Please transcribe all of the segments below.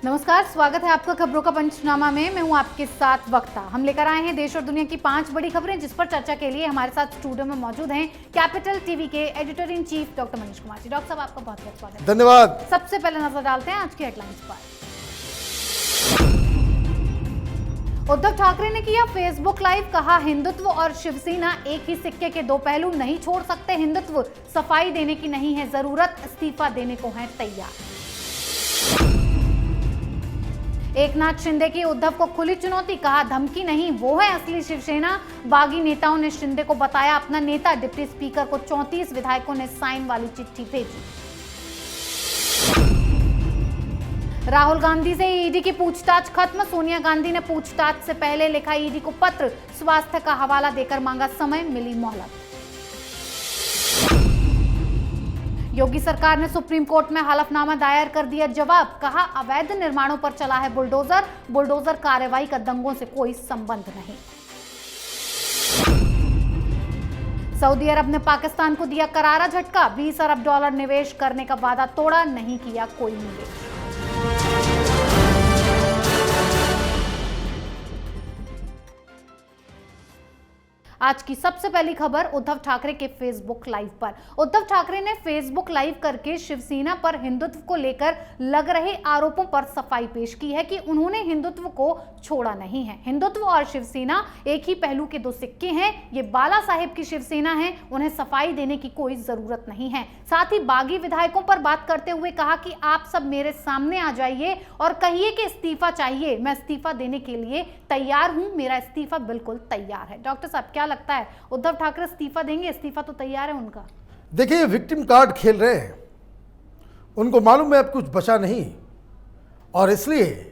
नमस्कार, स्वागत है आपका खबरों का पंचनामा में। मैं हूं आपके साथ वक्ता। हम लेकर आए हैं देश और दुनिया की 5 बड़ी खबरें, जिस पर चर्चा के लिए हमारे साथ स्टूडियो में मौजूद हैं कैपिटल टीवी के editor in chief doctor Manish Kumar ji. Doctor साहब, आपका बहुत बहुत स्वागत है। धन्यवाद। सबसे पहले नजर डालते हैं आज की हेडलाइंस पर। उद्धव ठाकरे ने किया फेसबुक लाइव, कहा हिंदुत्व और शिवसेना एक ही सिक्के के दो पहलू, नहीं छोड़ सकते हिंदुत्व, सफाई देने की नहीं है जरूरत, इस्तीफा देने को हैं तैयार। एकनाथ शिंदे की उद्धव को खुली चुनौती, कहा धमकी नहीं, वो है असली शिवसेना। बागी नेताओं ने शिंदे को बताया अपना नेता। डिप्टी स्पीकर को 34 विधायकों ने साइन वाली चिट्ठी भेजी। राहुल गांधी से ईडी की पूछताछ खत्म, सोनिया गांधी ने पूछताछ से पहले लिखा ईडी को पत्र, स्वास्थ्य का हवाला देकर मांगा समय, मिली मोहलत। योगी सरकार ने सुप्रीम कोर्ट में हलफनामा दायर कर दिया जवाब, कहा अवैध निर्माणों पर चला है बुलडोजर, बुलडोजर कार्रवाई का दंगों से कोई संबंध नहीं। सऊदी अरब ने पाकिस्तान को दिया करारा झटका, 20 अरब डॉलर निवेश करने का वादा तोड़ा, नहीं किया कोई निवेश। आज की सबसे पहली खबर उद्धव ठाकरे के फेसबुक लाइव पर। उद्धव ठाकरे ने फेसबुक लाइव करके शिवसेना पर हिंदुत्व को लेकर लग रहे आरोपों पर सफाई पेश की है कि उन्होंने हिंदुत्व को छोड़ा नहीं है। हिंदुत्व और शिवसेना एक ही पहलू के दो सिक्के हैं। ये बाला साहेब की शिवसेना है, उन्हें सफाई देने की कोई जरूरत नहीं है। साथ ही बागी विधायकों पर बात करते हुए कहा कि आप सब मेरे सामने आ जाइए और कहिए कि इस्तीफा चाहिए, मैं इस्तीफा देने के लिए तैयार हूं, मेरा इस्तीफा बिल्कुल तैयार है। डॉक्टर साहब, क्या लगता है उद्धव ठाकरे इस्तीफा देंगे? इस्तीफा तो तैयार है उनका। देखिए, विक्टिम कार्ड खेल रहे हैं, उनको मालूम है अब कुछ बचा नहीं, और इसलिए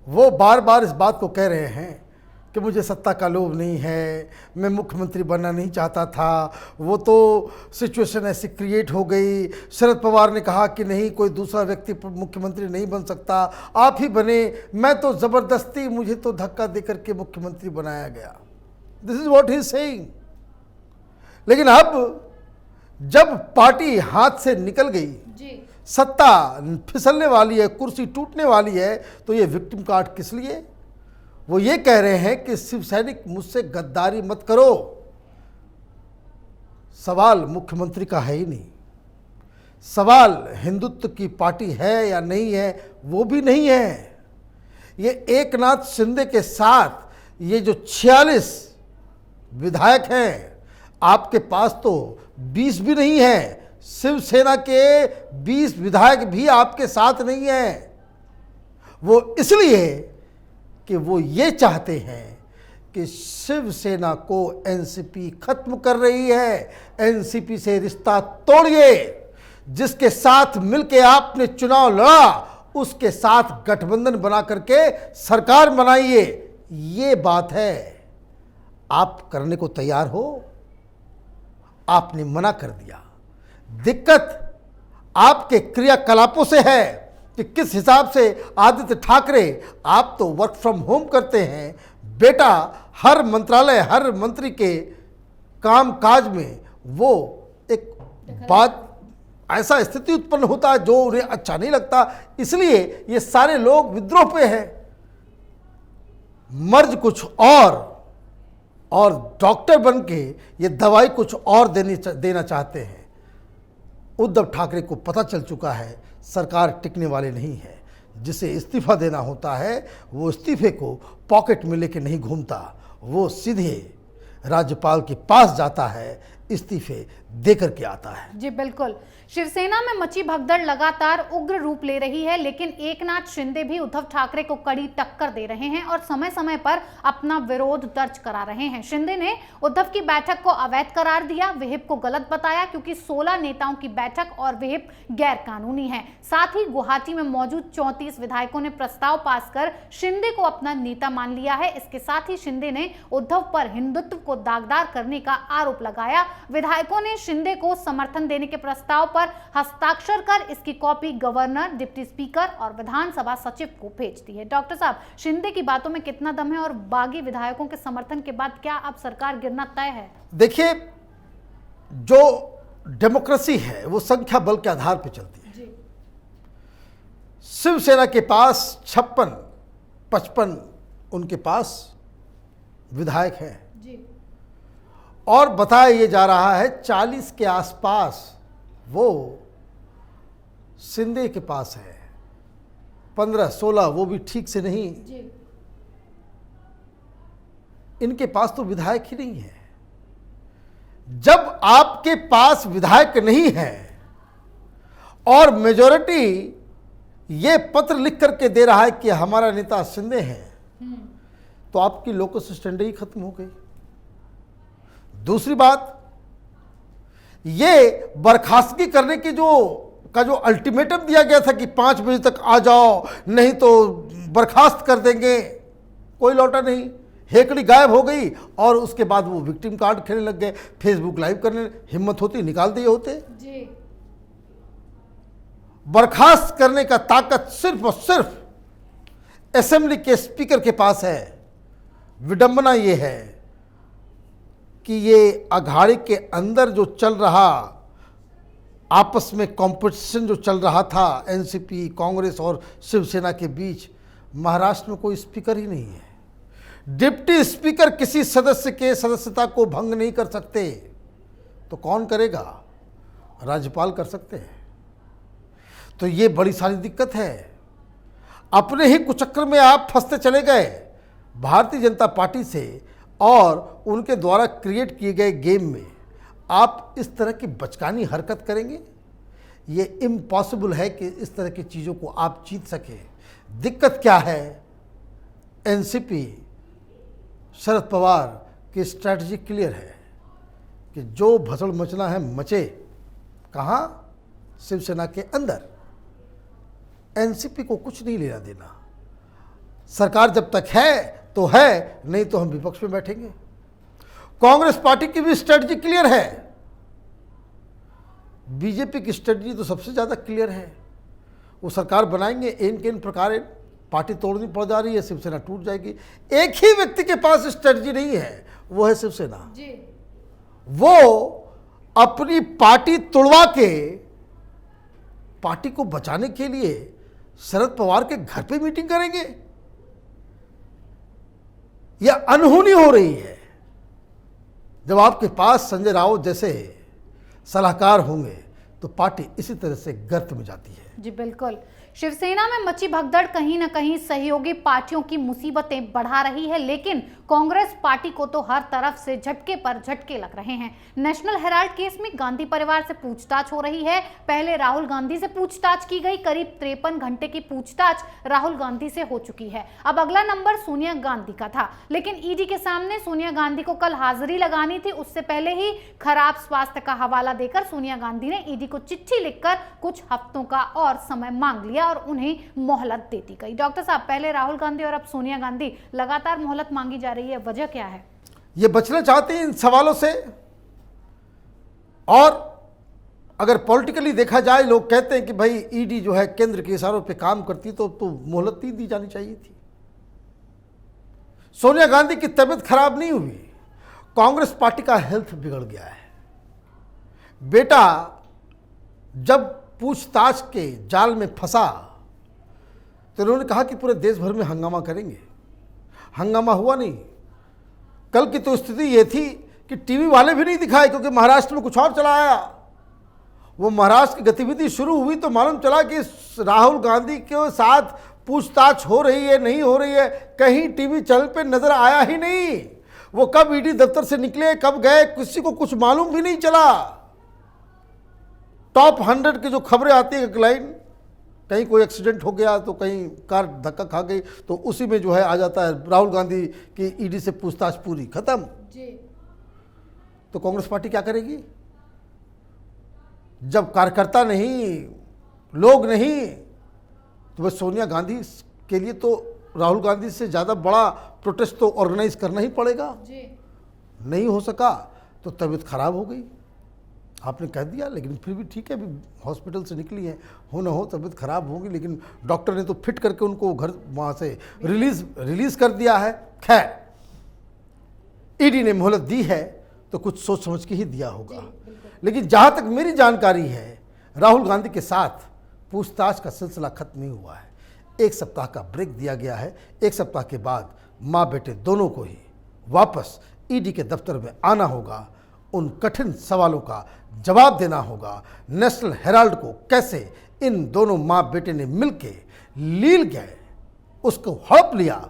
वो बार बार इस बात को कह रहे हैं कि मुझे सत्ता का लोभ नहीं है, मैं मुख्यमंत्री बनना नहीं चाहता था, वो तो सिचुएशन ऐसी क्रिएट हो गई। शरद पवार ने कहा कि नहीं, कोई दूसरा व्यक्ति मुख्यमंत्री नहीं बन सकता, आप ही बने, मैं तो ज़बरदस्ती, मुझे तो धक्का देकर के मुख्यमंत्री बनाया गया। This is what he is saying. लेकिन अब जब पार्टी हाथ से निकल गई जी, सत्ता फिसलने वाली है, कुर्सी टूटने वाली है, तो ये विक्टिम कार्ड किस लिए? वो ये कह रहे हैं कि शिव सैनिक मुझसे गद्दारी मत करो। सवाल मुख्यमंत्री का है ही नहीं, सवाल हिंदुत्व की पार्टी है या नहीं है वो भी नहीं है। ये एकनाथ शिंदे के साथ ये जो 46 विधायक हैं, आपके पास तो 20 भी नहीं है, शिवसेना के 20 विधायक भी आपके साथ नहीं हैं। वो इसलिए कि वो ये चाहते हैं कि शिवसेना को एनसीपी खत्म कर रही है, एनसीपी से रिश्ता तोड़िए, जिसके साथ मिलके आपने चुनाव लड़ा उसके साथ गठबंधन बना करके सरकार बनाइए, ये बात है। आप करने को तैयार हो, आपने मना कर दिया। दिक्कत आपके क्रियाकलापों से है कि किस हिसाब से आदित्य ठाकरे, आप तो वर्क फ्रॉम होम करते हैं, बेटा हर मंत्रालय, हर मंत्री के काम काज में वो एक बात, ऐसा स्थिति उत्पन्न होता है जो उन्हें अच्छा नहीं लगता, इसलिए ये सारे लोग विद्रोह पे हैं। मर्ज कुछ और डॉक्टर बन के ये दवाई कुछ और देना चाहते हैं। उद्धव ठाकरे को पता चल चुका है सरकार टिकने वाली नहीं है। जिसे इस्तीफा देना होता है वो इस्तीफे को पॉकेट में लेके नहीं घूमता, वो सीधे राज्यपाल के पास जाता है, इस्तीफे देकर के आता है। जी बिल्कुल। शिवसेना में मची भगदड़ लगातार उग्र रूप ले रही है, लेकिन एकनाथ शिंदे भी उद्धव ठाकरे को कड़ी टक्कर दे रहे हैं और समय समय पर अपना विरोध दर्ज करा रहे हैं। शिंदे ने उद्धव की बैठक को अवैध करार दिया, विहिप को गलत बताया क्योंकि 16 नेताओं की बैठक और विहिप गैर कानूनी है। साथ ही गुवाहाटी में मौजूद 34 विधायकों ने प्रस्ताव पास कर शिंदे को अपना नेता मान लिया है। इसके साथ ही शिंदे ने उद्धव पर हिंदुत्व को दागदार करने का आरोप लगाया। विधायकों ने शिंदे को समर्थन देने के प्रस्ताव पर हस्ताक्षर कर इसकी कॉपी गवर्नर, डिप्टी स्पीकर और विधानसभा सचिव को भेज दी है। डॉक्टर साहब, शिंदे की बातों में कितना दम है और बागी विधायकों के समर्थन के बाद क्या अब सरकार गिरना तय है? देखिए, जो डेमोक्रेसी है वो संख्या बल के आधार पर चलती है। शिवसेना के पास 56-55 उनके पास विधायक हैं जी। और बताया ये जा रहा है 40 के आसपास वो शिंदे के पास है, 15-16 वो भी ठीक से नहीं। जी। इनके पास तो विधायक ही नहीं है। जब आपके पास विधायक नहीं है और मेजॉरिटी ये पत्र लिख करके दे रहा है कि हमारा नेता शिंदे है, तो आपकी लोकस स्टैंड ही खत्म हो गई। दूसरी बात, ये बर्खास्तगी करने की जो अल्टीमेटम दिया गया था कि 5 बजे तक आ जाओ नहीं तो बर्खास्त कर देंगे, कोई लौटा नहीं, हेकड़ी गायब हो गई। और उसके बाद वो विक्टिम कार्ड खेलने लग गए, फेसबुक लाइव करने, हिम्मत होती निकाल दिए होते। जी। बर्खास्त करने का ताकत सिर्फ और सिर्फ असेंबली के स्पीकर के पास है। विडंबना ये है कि ये अघाड़ी के अंदर जो चल रहा आपस में कंपटीशन जो चल रहा था एनसीपी, कांग्रेस और शिवसेना के बीच, महाराष्ट्र में कोई स्पीकर ही नहीं है। डिप्टी स्पीकर किसी सदस्य के सदस्यता को भंग नहीं कर सकते, तो कौन करेगा? राज्यपाल कर सकते हैं। तो ये बड़ी सारी दिक्कत है। अपने ही कुचक्कर में आप फंसते चले गए भारतीय जनता पार्टी से, और उनके द्वारा क्रिएट किए गए गेम में आप इस तरह की बचकानी हरकत करेंगे। ये इम्पॉसिबल है कि इस तरह की चीज़ों को आप जीत सके। दिक्कत क्या है? एनसीपी, शरद पवार की स्ट्रैटेजी क्लियर है कि जो भसड़ मचना है मचे। कहाँ? शिवसेना के अंदर। एनसीपी को कुछ नहीं लेना देना। सरकार जब तक है तो है, नहीं तो हम विपक्ष में बैठेंगे। कांग्रेस पार्टी की भी स्ट्रेटजी क्लियर है। बीजेपी की स्ट्रेटजी तो सबसे ज़्यादा क्लियर है। वो सरकार बनाएंगे, इन के इन प्रकार पार्टी तोड़नी पड़ जा रही है, शिवसेना टूट जाएगी। एक ही व्यक्ति के पास स्ट्रेटजी नहीं है, वो है शिवसेना। जी। वो अपनी पार्टी तोड़वा के पार्टी को बचाने के लिए शरद पवार के घर पे मीटिंग करेंगे। यह अनहोनी हो रही है। जब आपके पास संजय राउत जैसे सलाहकार होंगे तो पार्टी इसी तरह से गर्त में जाती है। जी बिल्कुल। शिवसेना में मची भगदड़ कहीं न कहीं सहयोगी पार्टियों की मुसीबतें बढ़ा रही है, लेकिन कांग्रेस पार्टी को तो हर तरफ से झटके पर झटके लग रहे हैं। नेशनल हेराल्ड केस में गांधी परिवार से पूछताछ हो रही है। पहले राहुल गांधी से पूछताछ की गई, करीब 53 घंटे की पूछताछ राहुल गांधी से हो चुकी है। अब अगला नंबर सोनिया गांधी का था, लेकिन ईडी के सामने सोनिया गांधी को कल हाजिरी लगानी थी। उससे पहले ही खराब स्वास्थ्य का हवाला देकर सोनिया गांधी ने ईडी को चिट्ठी लिखकर कुछ हफ्तों का और समय मांग लिया और उन्हें मोहलत दे दी गई। डॉक्टर साहब, पहले राहुल गांधी और अब सोनिया गांधी, लगातार मोहलत मांगी जा रही है, वजह क्या है? ये बचना चाहते हैं इन सवालों से। और अगर पॉलिटिकली देखा जाए, लोग कहते हैं कि भाई ईडी जो है केंद्र के इशारों पे काम करती, तो मोहलत नहीं दी जानी चाहिए थी। सोनिया गांधी की तबीयत खराब नहीं हुई, कांग्रेस पार्टी का हेल्थ बिगड़ गया है। बेटा जब पूछताछ के जाल में फंसा तो उन्होंने कहा कि पूरे देश भर में हंगामा करेंगे। हंगामा हुआ नहीं। कल की तो स्थिति ये थी कि टीवी वाले भी नहीं दिखाए, क्योंकि महाराष्ट्र में कुछ और चला आया। वो महाराष्ट्र की गतिविधि शुरू हुई तो मालूम चला कि राहुल गांधी के साथ पूछताछ हो रही है, नहीं हो रही है, कहीं टीवी चैनल पे नजर आया ही नहीं। वो कब ईडी दफ्तर से निकले, कब गए, किसी को कुछ मालूम भी नहीं चला। टॉप 100 की जो खबरें आती है लाइन, कहीं कोई एक्सीडेंट हो गया तो कहीं कार धक्का खा गई, तो उसी में जो है आ जाता है राहुल गांधी की ईडी से पूछताछ पूरी, खत्म जी। तो कांग्रेस पार्टी क्या करेगी? जब कार्यकर्ता नहीं, लोग नहीं, तो बस सोनिया गांधी के लिए तो राहुल गांधी से ज़्यादा बड़ा प्रोटेस्ट तो ऑर्गेनाइज करना ही पड़ेगा। जी। नहीं हो सका तो तबीयत खराब हो गई, आपने कह दिया, लेकिन फिर भी ठीक है, अभी हॉस्पिटल से निकली है, हो ना हो तबीयत खराब होगी, लेकिन डॉक्टर ने तो फिट करके उनको घर वहाँ से रिलीज कर दिया है। खैर, ईडी ने मोहलत दी है तो कुछ सोच समझ के ही दिया होगा। लेकिन जहाँ तक मेरी जानकारी है, राहुल गांधी के साथ पूछताछ का सिलसिला खत्म नहीं हुआ है। 1 सप्ताह का ब्रेक दिया गया है। 1 सप्ताह के बाद माँ बेटे दोनों को ही वापस ईडी के दफ्तर में आना होगा, उन कठिन सवालों का जवाब देना होगा। नेशनल हेराल्ड को कैसे इन दोनों माँ बेटे ने मिलके लील गए, उसको हड़प लिया,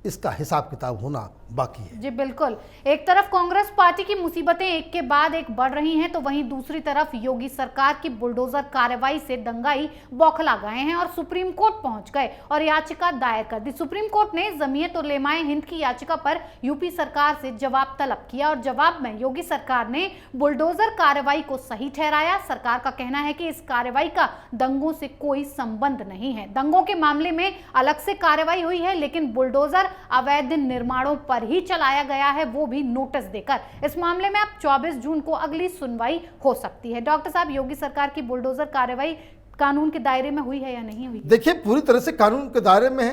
इसका हिसाब किताब होना बाकी है। जी बिल्कुल, एक तरफ कांग्रेस पार्टी की मुसीबतें एक के बाद एक बढ़ रही हैं, तो वहीं दूसरी तरफ योगी सरकार की बुलडोजर कार्रवाई से दंगाई बौखला गए हैं और सुप्रीम कोर्ट पहुंच गए और याचिका दायर कर दी। सुप्रीम कोर्ट ने जमीयत उलेमाए हिंद की याचिका पर यूपी सरकार से जवाब तलब किया और जवाब में योगी सरकार ने बुलडोजर कार्रवाई को सही ठहराया। सरकार का कहना है कि इस कार्रवाई का दंगों से कोई संबंध नहीं है। दंगों के मामले में अलग से कार्रवाई हुई है, लेकिन बुलडोजर अवैध निर्माणों पर ही चलाया गया है, वो भी नोटिस देकर। इस मामले में अब 24 जून को अगली सुनवाई हो सकती है। डॉक्टर साहब, योगी सरकार की बुलडोजर कार्रवाई कानून के दायरे में हुई है या नहीं हुई? देखिए, पूरी तरह से कानून के दायरे में है।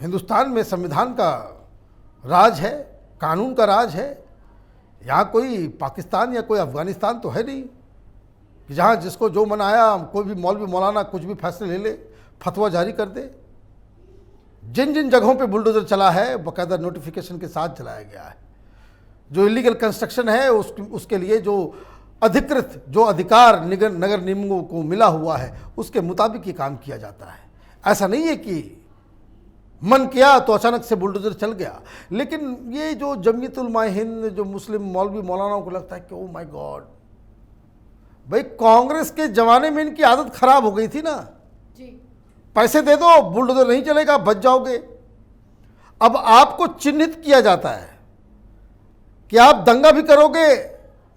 हिंदुस्तान में संविधान का राज है, कानून का राज है। यहाँ कोई पाकिस्तान या कोई अफगानिस्तान तो है नहीं कि जहाँ जिसको जो मन आया कोई भी मौलवी मौलाना कुछ भी फैसले ले ले, फतवा जारी कर दे। जिन जिन जगहों पे बुलडोजर चला है बाकायदा नोटिफिकेशन के साथ चलाया गया है। जो इलीगल कंस्ट्रक्शन है उसके लिए जो अधिकृत जो अधिकार नगर निगमों को मिला हुआ है उसके मुताबिक ही काम किया जाता है। ऐसा नहीं है कि मन किया तो अचानक से बुलडोजर चल गया। लेकिन ये जो जमीयत उलमाए हिंद, जो मुस्लिम मौलवी मौलानाओं को लगता है कि ओ माय गॉड, भाई कांग्रेस के जमाने में इनकी आदत खराब हो गई थी ना, पैसे दे दो बुलडोजर नहीं चलेगा, बच जाओगे। अब आपको चिन्हित किया जाता है कि आप दंगा भी करोगे,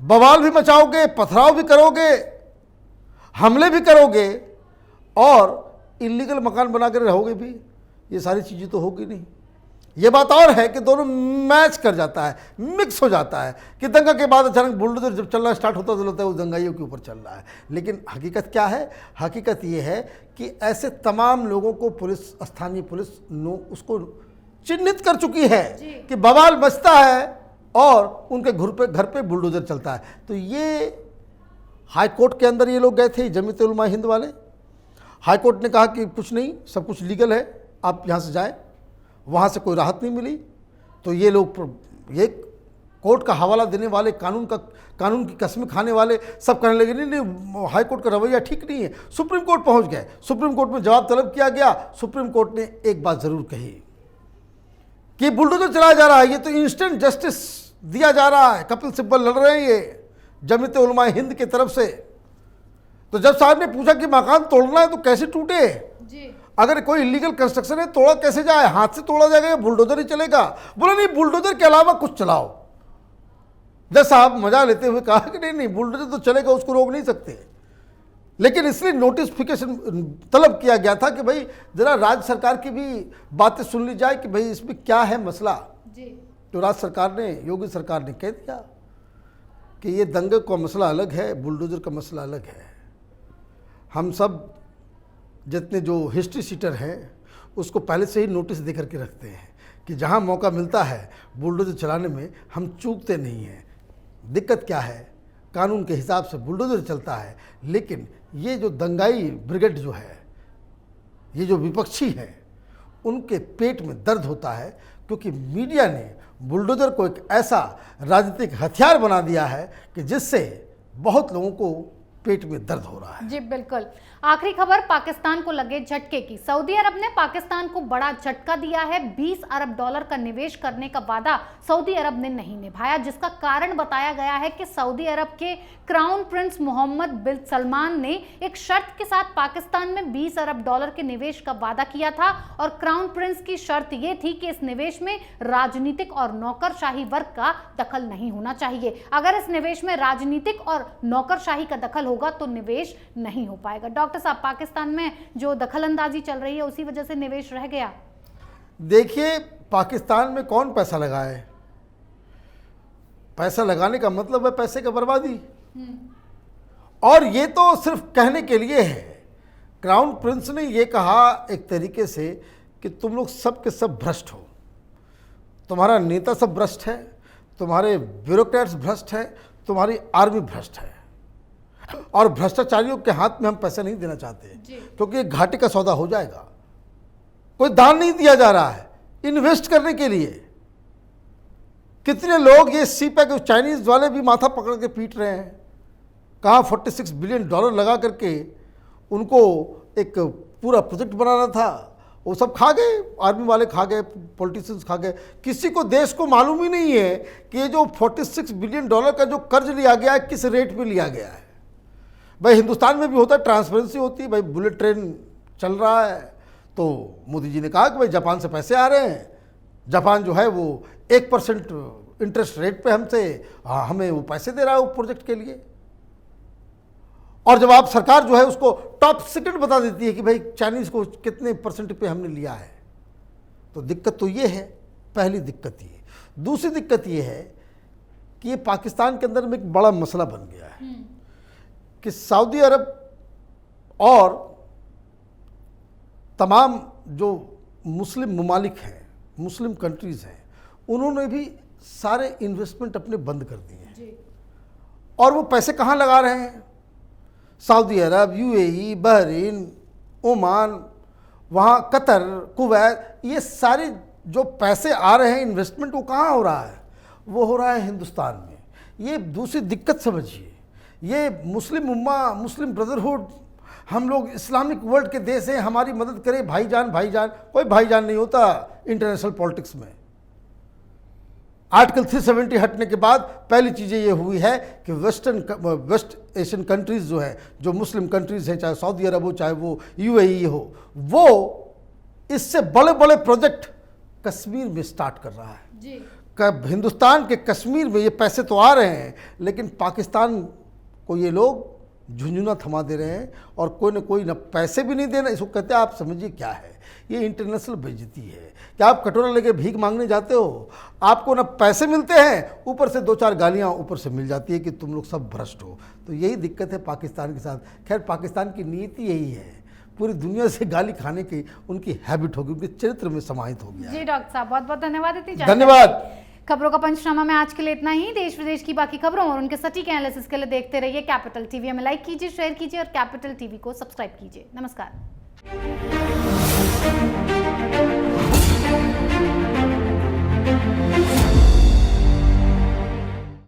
बवाल भी मचाओगे, पथराव भी करोगे, हमले भी करोगे और इल्लीगल मकान बनाकर रहोगे भी। ये सारी चीज़ें तो होगी नहीं। ये बात और है कि दोनों मैच कर जाता है, मिक्स हो जाता है कि दंगा के बाद अचानक बुलडोजर जब चलना स्टार्ट होता है तो लगता है वो दंगाइयों के ऊपर चल रहा है। लेकिन हकीकत क्या है? हकीकत ये है कि ऐसे तमाम लोगों को पुलिस, स्थानीय पुलिस उसको चिन्हित कर चुकी है कि बवाल मचता है और उनके घर पे बुलडोजर चलता है। तो ये हाई कोर्ट के अंदर ये लोग गए थे, जमीयत उलमा हिंद वाले। हाई कोर्ट ने कहा कि कुछ नहीं, सब कुछ लीगल है, आप यहाँ से जाएं। वहाँ से कोई राहत नहीं मिली तो ये लोग, ये कोर्ट का हवाला देने वाले, कानून की कसमें खाने वाले सब कहने लगे नहीं, हाई कोर्ट का रवैया ठीक नहीं है। सुप्रीम कोर्ट पहुँच गए। सुप्रीम कोर्ट में जवाब तलब किया गया। सुप्रीम कोर्ट ने एक बात ज़रूर कही कि बुलडोजर चलाया जा रहा है, ये तो इंस्टेंट जस्टिस दिया जा रहा है। कपिल सिब्बल लड़ रहे हैं ये जमीयत उलमाए हिंद की तरफ से। तो जब साहब ने पूछा कि मकान तोड़ना है तो कैसे टूटे जी? अगर कोई इलीगल कंस्ट्रक्शन है तोड़ा कैसे जाए? हाथ से तोड़ा जाएगा या बुलडोजर ही चलेगा? बोला नहीं, बुलडोजर के अलावा कुछ चलाओ। जज साहब मजा लेते हुए कहा कि नहीं बुलडोजर तो चलेगा, उसको रोक नहीं सकते। लेकिन इसलिए नोटिफिकेशन तलब किया गया था कि भाई जरा राज्य सरकार की भी बातें सुन ली जाए कि भाई इसमें क्या है मसला जी। तो राज्य सरकार ने, योगी सरकार ने कह दिया कि ये दंगे का मसला अलग है, बुलडोजर का मसला अलग है। हम सब जितने जो हिस्ट्री सीटर हैं उसको पहले से ही नोटिस दे करके रखते हैं कि जहां मौका मिलता है बुलडोजर चलाने में हम चूकते नहीं हैं। दिक्कत क्या है? कानून के हिसाब से बुलडोजर चलता है, लेकिन ये जो दंगाई ब्रिगेड जो है, ये जो विपक्षी है, उनके पेट में दर्द होता है क्योंकि मीडिया ने बुलडोजर को एक ऐसा राजनीतिक हथियार बना दिया है कि जिससे बहुत लोगों को पेट में दर्द हो रहा है। जी बिल्कुल। आखिरी खबर पाकिस्तान को लगे झटके की। सऊदी अरब ने पाकिस्तान को बड़ा झटका दिया है। 20 अरब डॉलर का निवेश करने का वादा सऊदी अरब ने नहीं निभाया, जिसका कारण बताया गया है कि सऊदी अरब के क्राउन प्रिंस मोहम्मद बिन सलमान ने एक शर्त के साथ पाकिस्तान में 20 अरब डॉलर के निवेश का वादा किया था और क्राउन प्रिंस की शर्त यह थी कि इस निवेश में राजनीतिक और नौकरशाही वर्ग का दखल नहीं होना चाहिए। अगर इस निवेश में राजनीतिक और नौकरशाही का दखल होगा तो निवेश नहीं हो पाएगा। डॉक्टर साहब, पाकिस्तान में जो दखलंदाजी चल रही है उसी वजह से निवेश रह गया। देखिए, पाकिस्तान में कौन पैसा लगाए? पैसा लगाने का मतलब है पैसे का बर्बादी। और ये तो सिर्फ कहने के लिए है। क्राउन प्रिंस ने ये कहा एक तरीके से कि तुम लोग सब के सब भ्रष्ट हो, तुम्हारा नेता सब भ्रष्ट है, तुम्हारे ब्यूरोक्रेट्स भ्रष्ट है, तुम्हारी आर्मी भ्रष्ट है। और भ्रष्टाचारियों के हाथ में हम पैसे नहीं देना चाहते, क्योंकि ये घाटे का सौदा हो जाएगा। कोई दान नहीं दिया जा रहा है इन्वेस्ट करने के लिए। कितने लोग ये सीपैक चाइनीज वाले भी माथा पकड़ के पीट रहे हैं। कहाँ $46 बिलियन लगा करके उनको एक पूरा प्रोजेक्ट बनाना था, वो सब खा गए, आर्मी वाले खा गए, पॉलिटिशियंस खा गए। किसी को देश को मालूम ही नहीं है कि ये जो $46 बिलियन का जो कर्ज लिया गया है किस रेट पे लिया गया है। भाई हिंदुस्तान में भी होता है, ट्रांसपेरेंसी होती है। भाई बुलेट ट्रेन चल रहा है तो मोदी जी ने कहा कि भाई जापान से पैसे आ रहे हैं, जापान जो है वो 1% इंटरेस्ट रेट पे हमसे हमें वो पैसे दे रहा है वो प्रोजेक्ट के लिए। और जब आप सरकार जो है उसको टॉप सीक्रेट बता देती है कि भाई चाइनीज को कितने % पे हमने लिया है, तो दिक्कत तो ये है। पहली दिक्कत ये। दूसरी दिक्कत ये है कि ये पाकिस्तान के अंदर में एक बड़ा मसला बन गया है कि सऊदी अरब और तमाम जो मुस्लिम ममालिक हैं, मुस्लिम कंट्रीज़ हैं, उन्होंने भी सारे इन्वेस्टमेंट अपने बंद कर दिए हैं। और वो पैसे कहाँ लगा रहे हैं? सऊदी अरब, UAE, बहरीन, ओमान, वहाँ कतर, कुवैत, ये सारे जो पैसे आ रहे हैं इन्वेस्टमेंट, वो कहाँ हो रहा है? वो हो रहा है हिंदुस्तान में। ये दूसरी दिक्कत समझिए। ये मुस्लिम उम्मा, मुस्लिम ब्रदरहुड, हम लोग इस्लामिक वर्ल्ड के देश हैं, हमारी मदद करें भाईजान भाईजान। कोई भाईजान नहीं होता इंटरनेशनल पॉलिटिक्स में। आर्टिकल 370 हटने के बाद पहली चीज़ें ये हुई है कि वेस्ट एशियन कंट्रीज़ जो है, जो मुस्लिम कंट्रीज़ हैं, चाहे सऊदी अरब हो चाहे वो UAE हो, वो इससे बड़े बड़े प्रोजेक्ट कश्मीर में स्टार्ट कर रहा है जी। कब हिंदुस्तान के कश्मीर में ये पैसे तो आ रहे हैं, लेकिन पाकिस्तान को ये लोग झुंझुना थमा दे रहे हैं और कोई ना कोई ना पैसे भी नहीं देना। इसको कहते हैं, आप समझिए क्या है ये, इंटरनेशनल बेइज्जती है। क्या आप कटोरा लेके भीख मांगने जाते हो, आपको ना पैसे मिलते हैं, ऊपर से 2-4 गालियाँ ऊपर से मिल जाती है कि तुम लोग सब भ्रष्ट हो। तो यही दिक्कत है पाकिस्तान के साथ। खैर पाकिस्तान की नीति यही है, पूरी दुनिया से गाली खाने की उनकी हैबिट होगी, उनके चरित्र में समाहित हो गया। जी डॉक्टर साहब, बहुत बहुत धन्यवाद। धन्यवाद। खबरों का पंचनामा में आज के लिए इतना ही। देश विदेश की बाकी खबरों और उनके सटीक एनालिसिस के लिए देखते रहिए कैपिटल टीवी। हमें लाइक कीजिए, शेयर कीजिए और कैपिटल टीवी को सब्सक्राइब कीजिए। नमस्कार।